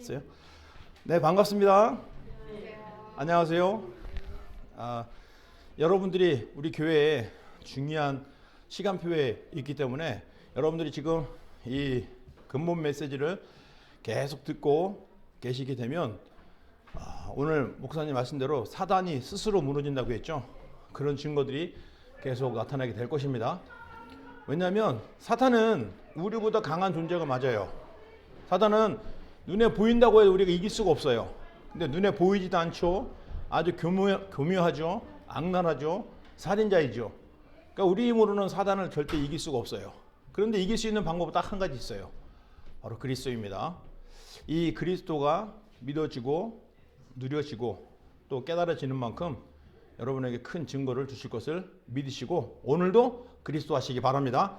됐어요? 네, 반갑습니다. 안녕하세요. 여러분들이 우리 교회에 중요한 시간표에 있기 때문에 여러분들이 지금 이 근본 메시지를 계속 듣고 계시게 되면 오늘 목사님 말씀대로 사단이 스스로 무너진다고 했죠. 그런 증거들이 계속 나타나게 될 것입니다. 왜냐하면 사탄은 우리보다 강한 존재가 맞아요. 사탄은 눈에 보인다고 해도 우리가 이길 수가 없어요. 근데 눈에 보이지도 않죠. 아주 교묘하죠. 악랄하죠. 살인자이죠. 그러니까 우리 힘으로는 사단을 절대 이길 수가 없어요. 그런데 이길 수 있는 방법은 딱 한 가지 있어요. 바로 그리스도입니다. 이 그리스도가 믿어지고 누려지고 또 깨달아지는 만큼 여러분에게 큰 증거를 주실 것을 믿으시고 오늘도 그리스도 하시기 바랍니다.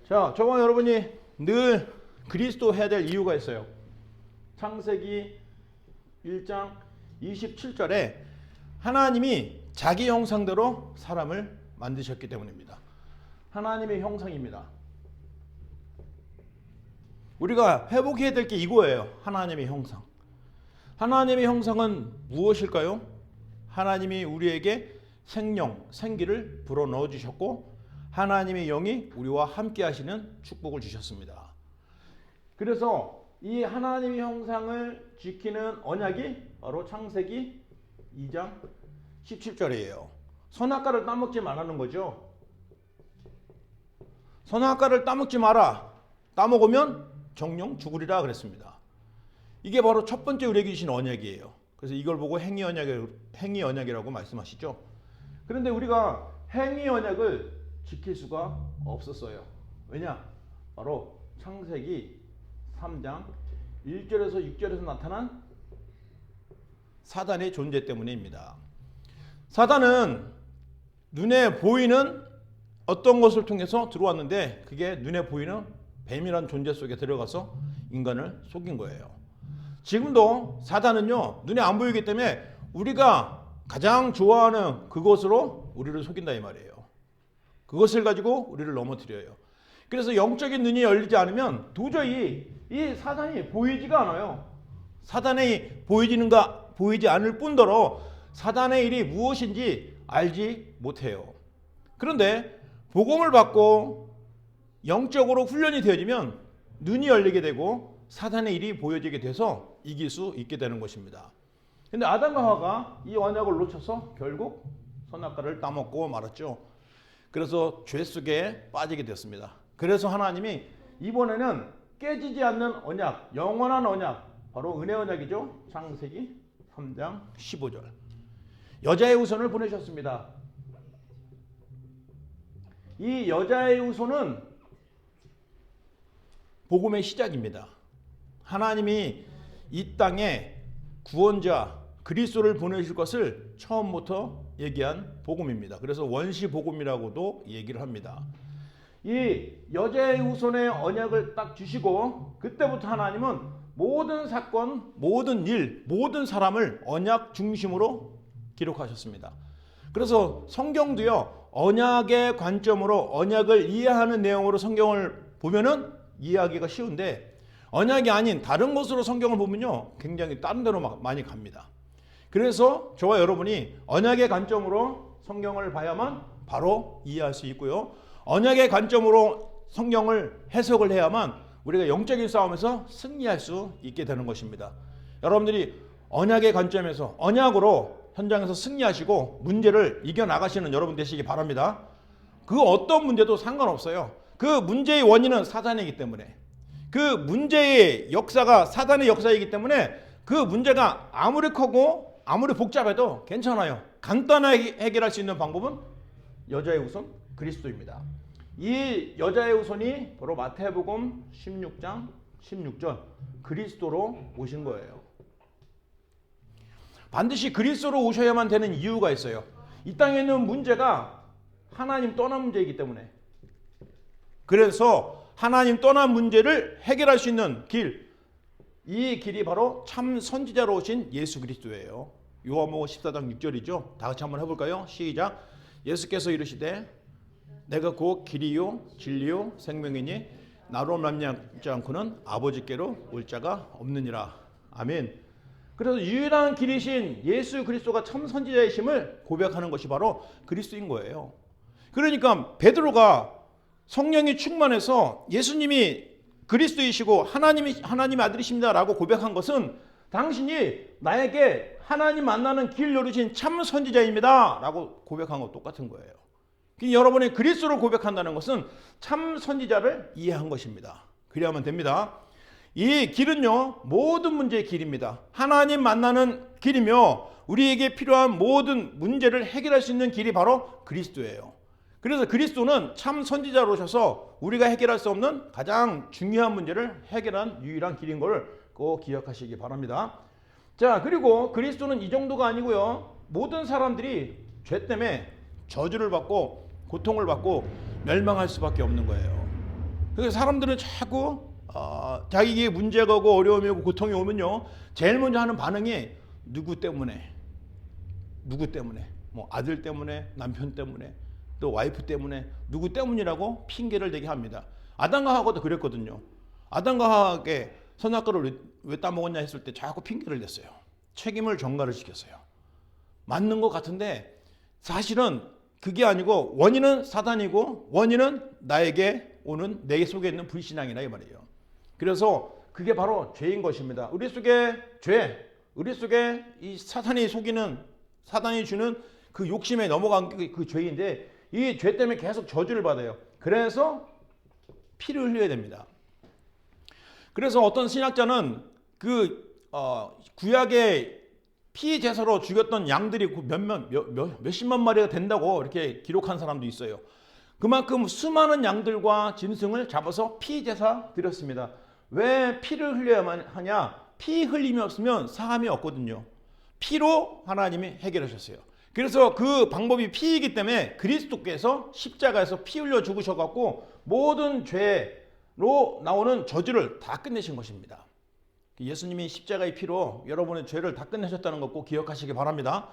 자, 저와 여러분이 늘 그리스도 해야 될 이유가 있어요. 창세기 1장 27절에 하나님이 자기 형상대로 사람을 만드셨기 때문입니다. 하나님의 형상입니다. 우리가 회복해야 될 게 이거예요. 하나님의 형상. 하나님의 형상은 무엇일까요? 하나님이 우리에게 생명, 생기를 불어넣어 주셨고 하나님의 영이 우리와 함께 하시는 축복을 주셨습니다. 그래서 이 하나님의 형상을 지키는 언약이 바로 창세기 2장 17절이에요. 선악과를 따먹지 말라는 거죠. 선악과를 따먹지 마라. 따먹으면 정령 죽으리라 그랬습니다. 이게 바로 첫 번째 우리에게 주신 언약이에요. 그래서 이걸 보고 행위 언약이라고 말씀하시죠. 그런데 우리가 행위 언약을 지킬 수가 없었어요. 왜냐? 바로 창세기 3장 1절에서 6절에서 나타난 사단의 존재 때문입니다. 사단은 눈에 보이는 어떤 것을 통해서 들어왔는데 그게 눈에 보이는 뱀이라는 존재 속에 들어가서 인간을 속인 거예요. 지금도 사단은요, 눈에 안 보이기 때문에 우리가 가장 좋아하는 그것으로 우리를 속인다 이 말이에요. 그것을 가지고 우리를 넘어뜨려요. 그래서 영적인 눈이 열리지 않으면 도저히 이 사단이 보이지가 않아요. 사단이 보이지 않을 뿐더러 사단의 일이 무엇인지 알지 못해요. 그런데 복음을 받고 영적으로 훈련이 되어지면 눈이 열리게 되고 사단의 일이 보여지게 돼서 이길 수 있게 되는 것입니다. 그런데 아담과 하와가 이 언약을 놓쳐서 결국 선악과를 따먹고 말았죠. 그래서 죄 속에 빠지게 됐습니다. 그래서 하나님이 이번에는 깨지지 않는 언약, 영원한 언약, 바로 은혜 언약이죠. 창세기 3장 15절. 여자의 후손을 보내셨습니다. 이 여자의 후손은 복음의 시작입니다. 하나님이 이 땅에 구원자 그리스도를 보내실 것을 처음부터 얘기한 복음입니다. 그래서 원시 복음이라고도 얘기를 합니다. 이 여자의 후손의 언약을 딱 주시고 그때부터 하나님은 모든 사건, 모든 일, 모든 사람을 언약 중심으로 기록하셨습니다. 그래서 성경도요, 언약의 관점으로 언약을 이해하는 내용으로 성경을 보면은 이해하기가 쉬운데 언약이 아닌 다른 것으로 성경을 보면요, 굉장히 다른 데로 많이 갑니다. 그래서 저와 여러분이 언약의 관점으로 성경을 봐야만 바로 이해할 수 있고요. 언약의 관점으로 성경을 해석을 해야만 우리가 영적인 싸움에서 승리할 수 있게 되는 것입니다. 여러분들이 언약의 관점에서 언약으로 현장에서 승리하시고 문제를 이겨나가시는 여러분 되시기 바랍니다. 그 어떤 문제도 상관없어요. 그 문제의 원인은 사단이기 때문에 그 문제의 역사가 사단의 역사이기 때문에 그 문제가 아무리 크고 아무리 복잡해도 괜찮아요. 간단하게 해결할 수 있는 방법은 여자의 후손 그리스도입니다. 이 여자의 후손이 바로 마태복음 16장 16절 그리스도로 오신 거예요. 반드시 그리스도로 오셔야만 되는 이유가 있어요. 이 땅에 있는 문제가 하나님 떠난 문제이기 때문에 그래서 하나님 떠난 문제를 해결할 수 있는 길, 이 길이 바로 참 선지자로 오신 예수 그리스도예요. 요한복음 14장 6절이죠. 다 같이 한번 해볼까요? 시작. 예수께서 이르시되 내가 곧 길이요 진리요 생명이니 나로 말미암지 않고는 아버지께로 올 자가 없느니라. 아멘. 그래서 유일한 길이신 예수 그리스도가 참 선지자이심을 고백하는 것이 바로 그리스도인 거예요. 그러니까 베드로가 성령이 충만해서 예수님이 그리스도이시고 하나님의 아들이십니다라고 고백한 것은 당신이 나에게 하나님 만나는 길 열으신 참 선지자입니다라고 고백한 것 똑같은 거예요. 여러분이 그리스도를 고백한다는 것은 참 선지자를 이해한 것입니다. 그래야만 됩니다. 이 길은요, 모든 문제의 길입니다. 하나님 만나는 길이며 우리에게 필요한 모든 문제를 해결할 수 있는 길이 바로 그리스도예요. 그래서 그리스도는 참 선지자로 오셔서 우리가 해결할 수 없는 가장 중요한 문제를 해결한 유일한 길인 걸 꼭 기억하시기 바랍니다. 자, 그리고 그리스도는 이 정도가 아니고요. 모든 사람들이 죄 때문에 저주를 받고 고통을 받고 멸망할 수밖에 없는 거예요. 그래서 사람들은 자꾸 자기에게 문제가 오고 어려움이 오고 고통이 오면요, 제일 먼저 하는 반응이 누구 때문에, 뭐 아들 때문에, 남편 때문에, 또 와이프 때문에, 누구 때문이라고 핑계를 대게 합니다. 아담과 하와도 그랬거든요. 아담과 하와에게 선악과를 왜 따먹었냐 했을 때 자꾸 핑계를 냈어요. 책임을 전가를 시켰어요. 맞는 것 같은데 사실은 그게 아니고 원인은 사단이고 원인은 나에게 오는 내 속에 있는 불신앙이라 이 말이에요. 그래서 그게 바로 죄인 것입니다. 우리 속에 죄, 우리 속에 이 사탄이 속이는, 사단이 주는 그 욕심에 넘어간 그 죄인데 이 죄 때문에 계속 저주를 받아요. 그래서 피를 흘려야 됩니다. 그래서 어떤 신학자는 구약의 피 제사로 죽였던 양들이 몇십만 마리가 된다고 이렇게 기록한 사람도 있어요. 그만큼 수많은 양들과 짐승을 잡아서 피 제사 드렸습니다. 왜 피를 흘려야만 하냐? 피 흘림이 없으면 사함이 없거든요. 피로 하나님이 해결하셨어요. 그래서 그 방법이 피이기 때문에 그리스도께서 십자가에서 피 흘려 죽으셔갖고 모든 죄로 나오는 저주를 다 끝내신 것입니다. 예수님이 십자가의 피로 여러분의 죄를 다 끝내셨다는 것 꼭 기억하시기 바랍니다.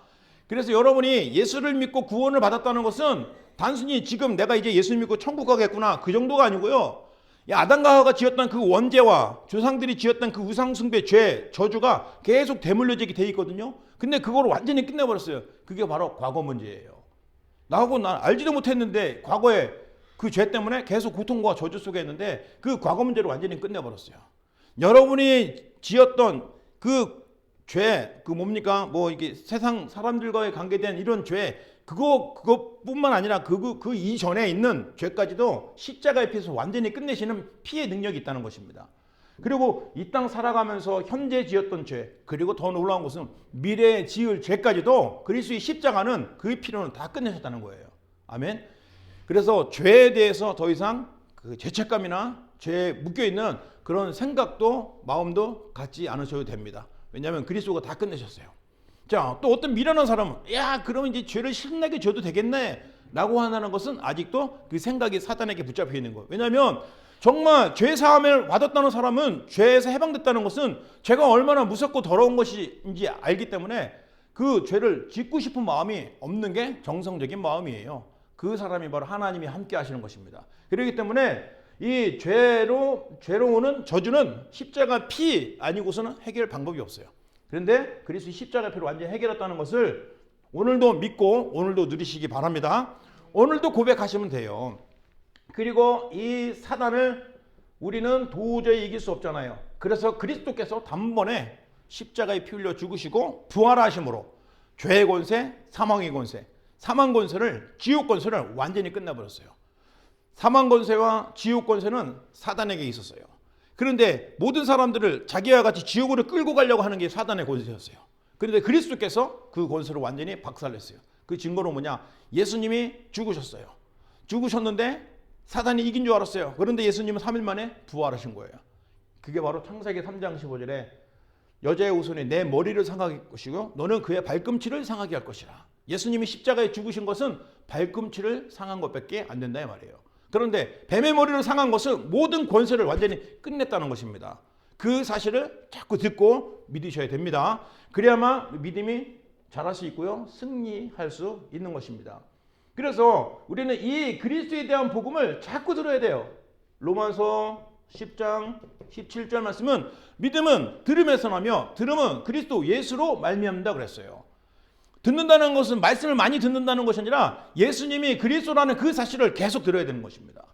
그래서 여러분이 예수를 믿고 구원을 받았다는 것은 단순히 지금 내가 이제 예수 믿고 천국 가겠구나 그 정도가 아니고요. 아담과 하와가 지었던 그 원죄와 조상들이 지었던 그 우상숭배 죄 저주가 계속 되물려지게 돼 있거든요. 근데 그걸 완전히 끝내버렸어요. 그게 바로 과거 문제예요. 나하고 난 알지도 못했는데 과거에 그 죄 때문에 계속 고통과 저주 속에 있는데 그 과거 문제를 완전히 끝내버렸어요. 여러분이 지었던 그 죄, 그 뭡니까? 뭐 이게 세상 사람들과의 관계된 이런 죄, 그것뿐만 아니라 그 이전에 있는 죄까지도 십자가의 피에서 완전히 끝내시는 피의 능력이 있다는 것입니다. 그리고 이 땅 살아가면서 현재 지었던 죄, 그리고 더 놀라운 것은 미래에 지을 죄까지도 그리스도의 십자가는 그 피로는 다 끝내셨다는 거예요. 아멘. 그래서 죄에 대해서 더 이상 그 죄책감이나 죄에 묶여있는 그런 생각도 마음도 갖지 않으셔도 됩니다. 왜냐하면 그리스도가 다 끝내셨어요. 자, 또 어떤 미련한 사람은 그러면 이제 죄를 신나게 져도 되겠네 라고 한다는 것은 아직도 그 생각이 사단에게 붙잡혀 있는 거예요. 왜냐하면 정말 죄 사함을 받았다는 사람은 죄에서 해방됐다는 것은 죄가 얼마나 무섭고 더러운 것인지 알기 때문에 그 죄를 짓고 싶은 마음이 없는 게 정상적인 마음이에요. 그 사람이 바로 하나님이 함께 하시는 것입니다. 그렇기 때문에 이 죄로 오는 저주는 십자가 피 아니고서는 해결 방법이 없어요. 그런데 그리스도의 십자가 피로 완전히 해결했다는 것을 오늘도 믿고 오늘도 누리시기 바랍니다. 오늘도 고백하시면 돼요. 그리고 이 사단을 우리는 도저히 이길 수 없잖아요. 그래서 그리스도께서 단번에 십자가에 피 흘려 죽으시고 부활하심으로 죄의 권세, 사망의 권세, 사망 권세를, 지옥 권세를 완전히 끝내버렸어요. 사망 권세와 지옥 권세는 사단에게 있었어요. 그런데 모든 사람들을 자기와 같이 지옥으로 끌고 가려고 하는 게 사단의 권세였어요. 그런데 그리스도께서 그 권세를 완전히 박살냈어요. 그 증거로 뭐냐? 예수님이 죽으셨어요. 죽으셨는데 사단이 이긴 줄 알았어요. 그런데 예수님은 3일 만에 부활하신 거예요. 그게 바로 창세기 3장 15절에 여자의 후손이 내 머리를 상하게 할 것이고 너는 그의 발꿈치를 상하게 할 것이라. 예수님이 십자가에 죽으신 것은 발꿈치를 상한 것밖에 안 된다 이 말이에요. 그런데 뱀의 머리를 상한 것은 모든 권세를 완전히 끝냈다는 것입니다. 그 사실을 자꾸 듣고 믿으셔야 됩니다. 그래야만 믿음이 자랄 수 있고요. 승리할 수 있는 것입니다. 그래서 우리는 이 그리스도에 대한 복음을 자꾸 들어야 돼요. 로마서 10장 17절 말씀은 믿음은 들음에서 나며 들음은 그리스도 예수로 말미암는다 그랬어요. 듣는다는 것은 말씀을 많이 듣는다는 것이 아니라 예수님이 그리스도라는 그 사실을 계속 들어야 되는 것입니다.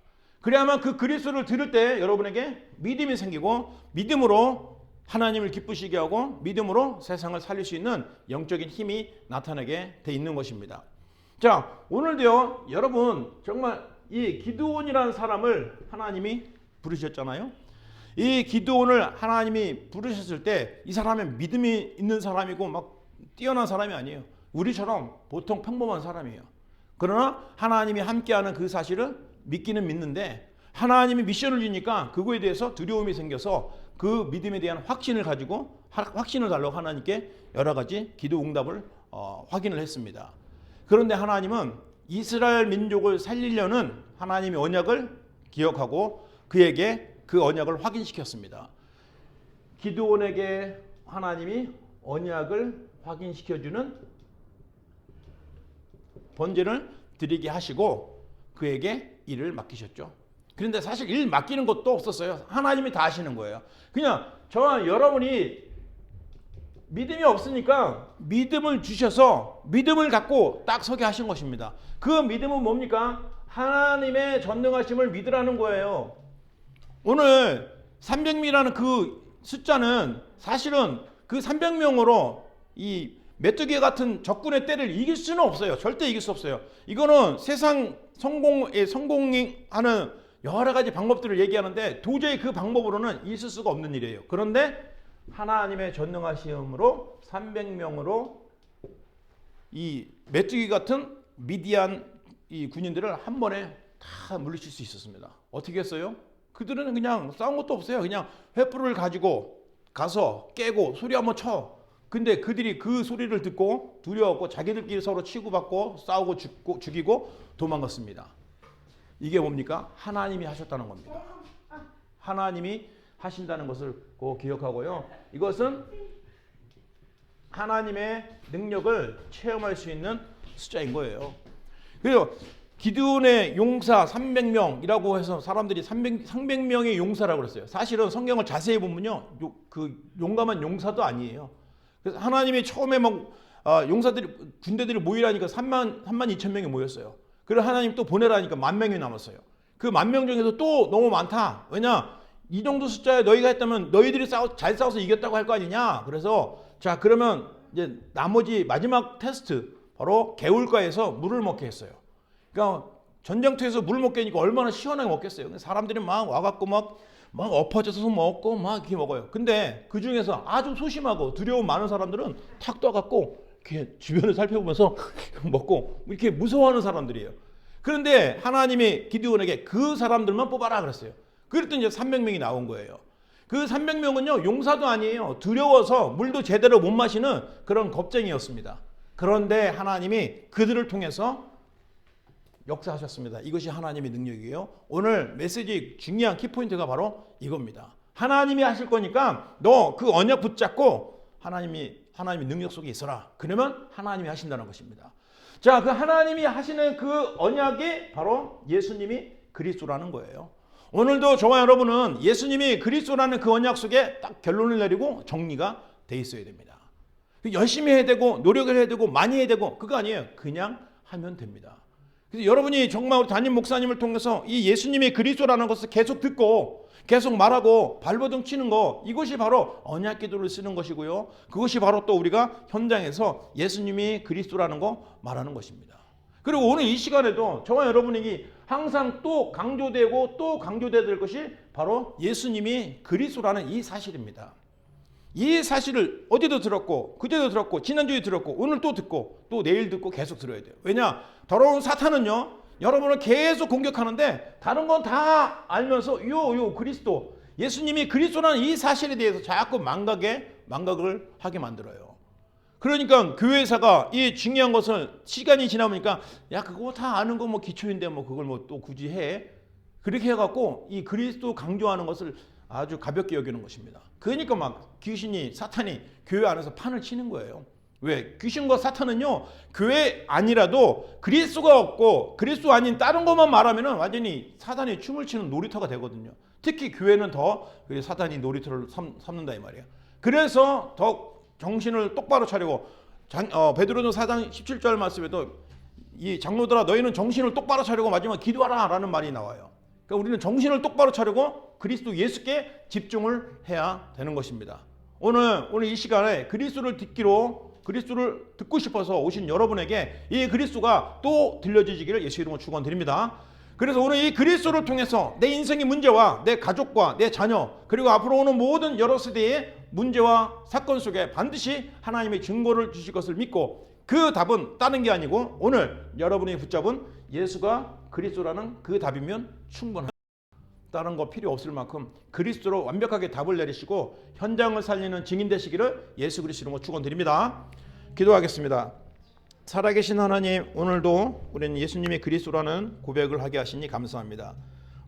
그래야만 그 그리스도를 들을 때 여러분에게 믿음이 생기고 믿음으로 하나님을 기쁘시게 하고 믿음으로 세상을 살릴 수 있는 영적인 힘이 나타나게 돼 있는 것입니다. 자, 오늘도요, 여러분 정말 이 기드온이라는 사람을 하나님이 부르셨잖아요. 이 기드온을 하나님이 부르셨을 때 이 사람은 믿음이 있는 사람이고 막 뛰어난 사람이 아니에요. 우리처럼 보통 평범한 사람이에요. 그러나 하나님이 함께하는 그 사실을 믿기는 믿는데 하나님이 미션을 주니까 그거에 대해서 두려움이 생겨서 그 믿음에 대한 확신을 가지고 확신을 달라고 하나님께 여러 가지 기도 응답을 확인을 했습니다. 그런데 하나님은 이스라엘 민족을 살리려는 하나님의 언약을 기억하고 그에게 그 언약을 확인시켰습니다. 기드온에게 하나님이 언약을 확인시켜주는 번제를 드리게 하시고 그에게 일을 맡기셨죠. 그런데 사실 일 맡기는 것도 없었어요. 하나님이 다 하시는 거예요. 그냥 저와 여러분이 믿음이 없으니까 믿음을 주셔서 믿음을 갖고 딱 서게 하신 것입니다. 그 믿음은 뭡니까? 하나님의 전능하심을 믿으라는 거예요. 오늘 300명이라는 그 숫자는 사실은 그 300명으로 이 메뚜기 같은 적군의 때를 이길 수는 없어요. 절대 이길 수 없어요. 이거는 세상 성공하는 여러 가지 방법들을 얘기하는데 도저히 그 방법으로는 있을 수가 없는 일이에요. 그런데 하나님의 전능하심으로 300명으로 이 메뚜기 같은 미디안 이 군인들을 한 번에 다 물리칠 수 있었습니다. 어떻게 했어요? 그들은 그냥 싸운 것도 없어요. 그냥 횃불을 가지고 가서 깨고 소리 한번 쳐. 근데 그들이 그 소리를 듣고 두려웠고 자기들끼리 서로 치고받고 싸우고 죽이고 도망갔습니다. 이게 뭡니까? 하나님이 하셨다는 겁니다. 하나님이 하신다는 것을 꼭 기억하고요. 이것은 하나님의 능력을 체험할 수 있는 숫자인 거예요. 그래서 기드온의 용사 300명이라고 해서 사람들이 300명의 용사라고 그랬어요. 사실은 성경을 자세히 보면요, 그 용감한 용사도 아니에요. 그래서 하나님이 처음에 막 용사들이 군대들이 모이라니까 3만 2천 명이 모였어요. 그래서 하나님 또 보내라니까 10,000명이 남았어요. 그 10,000명 중에서 또 너무 많다. 왜냐? 이 정도 숫자에 너희가 했다면 너희들이 잘 싸워서 이겼다고 할 거 아니냐. 그래서 자, 그러면 이제 나머지 마지막 테스트 바로 개울가에서 물을 먹게 했어요. 그러니까 전쟁터에서 물 먹게 하니까 얼마나 시원하게 먹겠어요. 사람들이 막 와갖고 막 엎어져서 먹고 막 이렇게 먹어요. 근데 그 중에서 아주 소심하고 두려움 많은 사람들은 탁 떠갖고 이렇게 주변을 살펴보면서 먹고 이렇게 무서워하는 사람들이에요. 그런데 하나님이 기드온에게 그 사람들만 뽑아라 그랬어요. 그랬더니 이제 300명이 나온 거예요. 그 300명은요, 용사도 아니에요. 두려워서 물도 제대로 못 마시는 그런 겁쟁이였습니다. 그런데 하나님이 그들을 통해서 역사하셨습니다. 이것이 하나님의 능력이에요. 오늘 메시지 중요한 키포인트가 바로 이겁니다. 하나님이 하실 거니까 너 그 언약 붙잡고 하나님의 능력 속에 있어라. 그러면 하나님이 하신다는 것입니다. 자, 그 하나님이 하시는 그 언약이 바로 예수님이 그리스도라는 거예요. 오늘도 저와 여러분은 예수님이 그리스도라는 그 언약 속에 딱 결론을 내리고 정리가 돼 있어야 됩니다. 열심히 해야 되고 노력을 해야 되고 많이 해야 되고 그거 아니에요. 그냥 하면 됩니다. 그래서 여러분이 정말 우리 담임 목사님을 통해서 이 예수님이 그리스도라는 것을 계속 듣고 계속 말하고 발버둥 치는 거, 이것이 바로 언약 기도를 쓰는 것이고요. 그것이 바로 또 우리가 현장에서 예수님이 그리스도라는 거 말하는 것입니다. 그리고 오늘 이 시간에도 저와 여러분에게 항상 또 강조되고 또 강조돼야 될 것이 바로 예수님이 그리스도라는 이 사실입니다. 이 사실을 어디도 들었고 그때도 들었고 지난주에 들었고 오늘 또 듣고 또 내일 듣고 계속 들어야 돼요. 왜냐? 더러운 사탄은요, 여러분을 계속 공격하는데 다른 건 다 알면서 요 그리스도, 예수님이 그리스도라는 이 사실에 대해서 자꾸 망각을 하게 만들어요. 그러니까 교회사가 이 중요한 것을 시간이 지나보니까 야, 그거 다 아는 거 뭐 기초인데 뭐 그걸 뭐 또 굳이 해? 그렇게 해갖고 이 그리스도 강조하는 것을 아주 가볍게 여기는 것입니다. 그러니까 막 귀신이, 사탄이 교회 안에서 판을 치는 거예요. 왜? 귀신과 사탄은요, 교회 아니라도 그리스도가 없고 그리스도 아닌 다른 것만 말하면 완전히 사탄이 춤을 추는 놀이터가 되거든요. 특히 교회는 더 사단이 놀이터를 삼는다 이 말이에요. 그래서 더 정신을 똑바로 차리고 베드로전 4장 17절 말씀에도 이 장로들아 너희는 정신을 똑바로 차리고 마지막 기도하라 라는 말이 나와요. 그러니까 우리는 정신을 똑바로 차리고 그리스도 예수께 집중을 해야 되는 것입니다. 오늘 이 시간에 그리스도를 듣고 싶어서 오신 여러분에게 이 그리스도가 또 들려주시기를 예수 이름으로 축원드립니다. 그래서 오늘 이 그리스도를 통해서 내 인생의 문제와 내 가족과 내 자녀 그리고 앞으로 오는 모든 여러 세대의 문제와 사건 속에 반드시 하나님의 증거를 주실 것을 믿고 그 답은 다른 게 아니고 오늘 여러분이 붙잡은 예수가 그리스도라는 그 답이면 충분합니다. 다른 거 필요 없을 만큼 그리스도로 완벽하게 답을 내리시고 현장을 살리는 증인 되시기를 예수 그리스도로 축원드립니다. 기도하겠습니다. 살아계신 하나님, 오늘도 우리는 예수님이 그리스도라는 고백을 하게 하시니 감사합니다.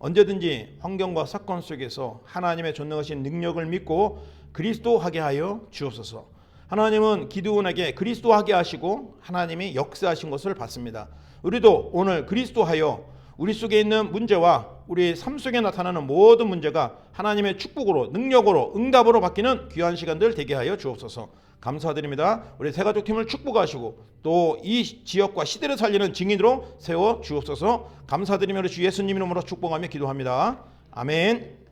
언제든지 환경과 사건 속에서 하나님의 전능하신 능력을 믿고 그리스도하게 하여 주옵소서. 하나님은 기드온에게 그리스도하게 하시고 하나님이 역사하신 것을 봤습니다. 우리도 오늘 그리스도하여 우리 속에 있는 문제와 우리 삶 속에 나타나는 모든 문제가 하나님의 축복으로 능력으로 응답으로 바뀌는 귀한 시간들 되게 하여 주옵소서. 감사드립니다. 우리 새가족팀을 축복하시고 또 이 지역과 시대를 살리는 증인으로 세워 주옵소서. 감사드리며 주 예수님 이름으로 축복하며 기도합니다. 아멘.